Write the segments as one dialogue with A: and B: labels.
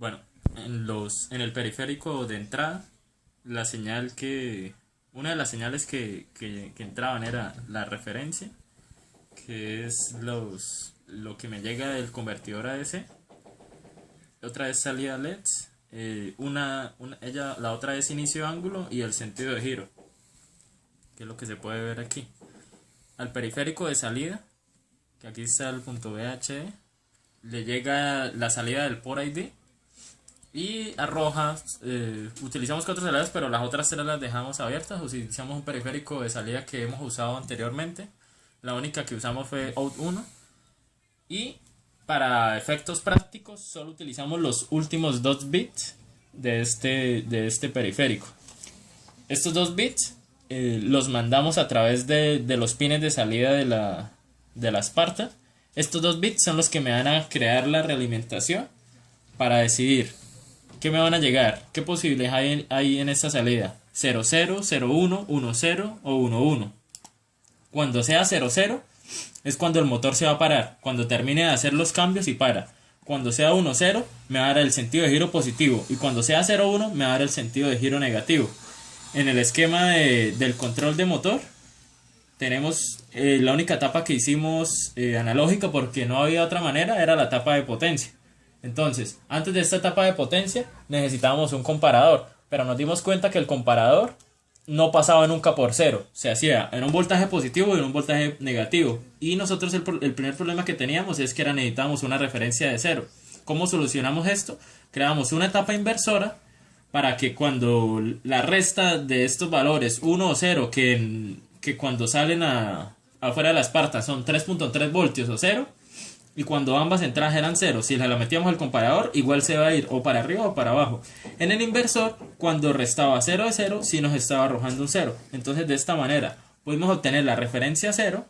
A: Bueno, en el periférico de entrada, la señal que, una de las señales que entraban era la referencia, que es lo que me llega del convertidor AC. Otra es salida LEDs, la otra es inicio de ángulo y el sentido de giro, que es lo que se puede ver aquí. Al periférico de salida, que aquí está el punto VHD, le llega la salida del port ID y arroja, utilizamos cuatro salidas, pero las otras tres las dejamos abiertas. Utilizamos un periférico de salida que hemos usado anteriormente, la única que usamos fue out 1, y para efectos prácticos solo utilizamos los últimos 2 bits de este periférico. Estos 2 bits los mandamos a través de los pines de salida de la Sparta. Estos 2 bits son los que me van a crear la realimentación para decidir qué me van a llegar, qué posibilidades hay en esta salida: 00, 01, 10 o 11. Cuando sea 00 es cuando el motor se va a parar, cuando termine de hacer los cambios y para. Cuando sea 10 me va a dar el sentido de giro positivo, y cuando sea 01 me va a dar el sentido de giro negativo. En el esquema del control de motor tenemos la única etapa que hicimos analógica, porque no había otra manera, era la etapa de potencia. Entonces, antes de esta etapa de potencia necesitábamos un comparador, pero nos dimos cuenta que el comparador no pasaba nunca por cero, se hacía en un voltaje positivo y en un voltaje negativo. Y nosotros el primer problema que teníamos es que necesitábamos una referencia de cero. ¿Cómo solucionamos esto? Creamos una etapa inversora para que cuando la resta de estos valores 1 o 0, que cuando salen afuera de la Esparta son 3.3 voltios o 0, y cuando ambas entradas eran 0, si la metíamos al comparador, igual se va a ir o para arriba o para abajo. En el inversor, cuando restaba 0 de 0, sí nos estaba arrojando un 0. Entonces, de esta manera pudimos obtener la referencia 0,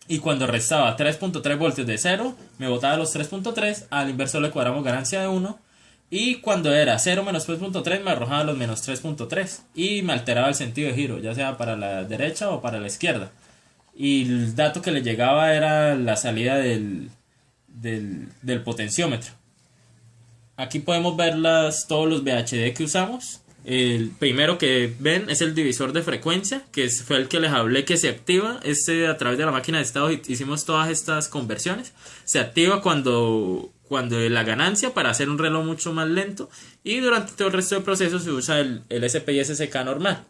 A: y cuando restaba 3.3 voltios de 0, me botaba los 3.3, al inversor le cuadramos ganancia de 1, y cuando era 0 menos 3.3 me arrojaba los menos 3.3 y me alteraba el sentido de giro, ya sea para la derecha o para la izquierda. Y el dato que le llegaba era la salida del potenciómetro. Aquí podemos ver todos los VHD que usamos. El primero que ven es el divisor de frecuencia, que fue el que les hablé que se activa. A través de la máquina de estado hicimos todas estas conversiones. Se activa cuando la ganancia, para hacer un reloj mucho más lento, y durante todo el resto del proceso se usa el SPI SSK normal.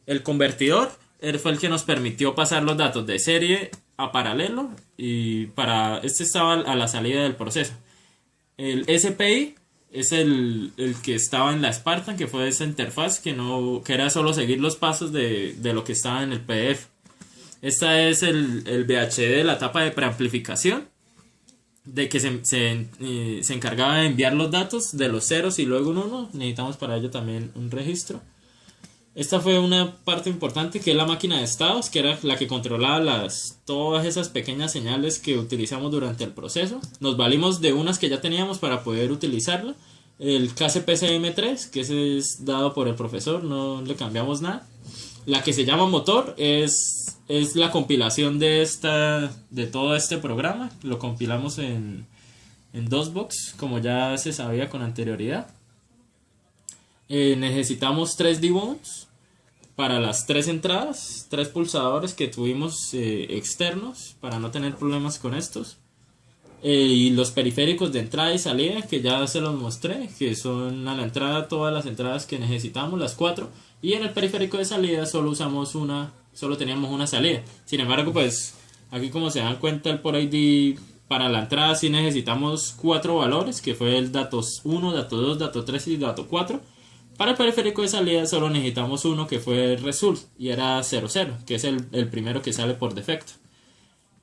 A: El convertidor fue el que nos permitió pasar los datos de serie a paralelo, y este estaba a la salida del proceso. El SPI es el que estaba en la Spartan, que fue esa interfaz que era solo seguir los pasos de lo que estaba en el PDF. Esta es el VHD de la etapa de preamplificación, de que se encargaba de enviar los datos de los ceros y luego un 1. Necesitamos para ello también un registro. Esta fue una parte importante, que es la máquina de estados, que era la que controlaba todas esas pequeñas señales que utilizamos durante el proceso. Nos valimos de unas que ya teníamos para poder utilizarla. El KCPCM3, que ese es dado por el profesor, no le cambiamos nada. La que se llama motor es la compilación de todo este programa. Lo compilamos en DOSBox, como ya se sabía con anterioridad. Necesitamos 3 debones para las 3 entradas, 3 pulsadores que tuvimos externos para no tener problemas con estos, y los periféricos de entrada y salida, que ya se los mostré, que son a la entrada todas las entradas que necesitamos, las 4, y en el periférico de salida solo teníamos una salida. Sin embargo, pues aquí, como se dan cuenta, el por ID para la entrada sí necesitamos 4 valores, que fue el datos 1, dato 2, dato 3 y dato 4. Para el periférico de salida solo necesitamos uno, que fue el result, y era 00, que es el primero que sale por defecto.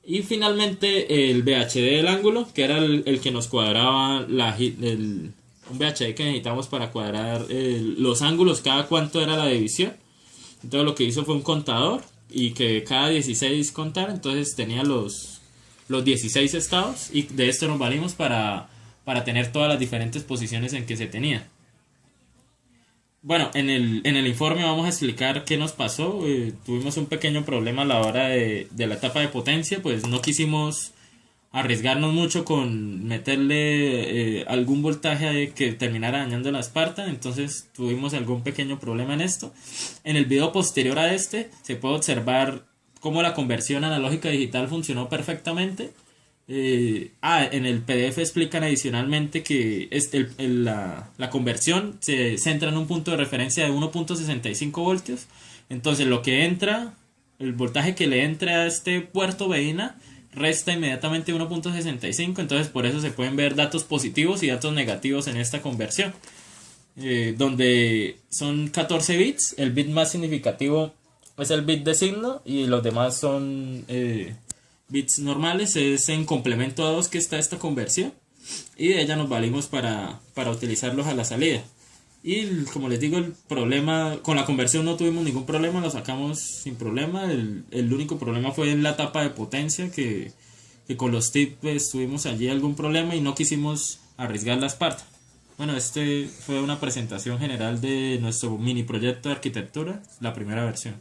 A: Y finalmente el VHD del ángulo, que era el que nos cuadraba un VHD que necesitamos para cuadrar los ángulos, cada cuánto era la división. Entonces lo que hizo fue un contador, y que cada 16 contara, entonces tenía los 16 estados, y de esto nos valimos para tener todas las diferentes posiciones en que se tenía. Bueno, en el informe vamos a explicar qué nos pasó. Tuvimos un pequeño problema a la hora de la etapa de potencia, pues no quisimos arriesgarnos mucho con meterle algún voltaje que terminara dañando la Spartan, entonces tuvimos algún pequeño problema en esto. En el video posterior a este se puede observar cómo la conversión analógica a digital funcionó perfectamente. En el PDF explican adicionalmente que la conversión se centra en un punto de referencia de 1.65 voltios. Entonces lo que entra, el voltaje que le entra a este puerto Beina resta inmediatamente 1.65, entonces por eso se pueden ver datos positivos y datos negativos en esta conversión, donde son 14 bits, el bit más significativo es el bit de signo y los demás son bits normales. Es en complemento a 2 que está esta conversión y de ella nos valimos para utilizarlos a la salida. Y como les digo, el problema con la conversión no tuvimos ningún problema, lo sacamos sin problema. El único problema fue en la tapa de potencia, que con los tips pues, tuvimos allí algún problema y no quisimos arriesgar la Spartan. Bueno, este fue una presentación general de nuestro mini proyecto de arquitectura, la primera versión.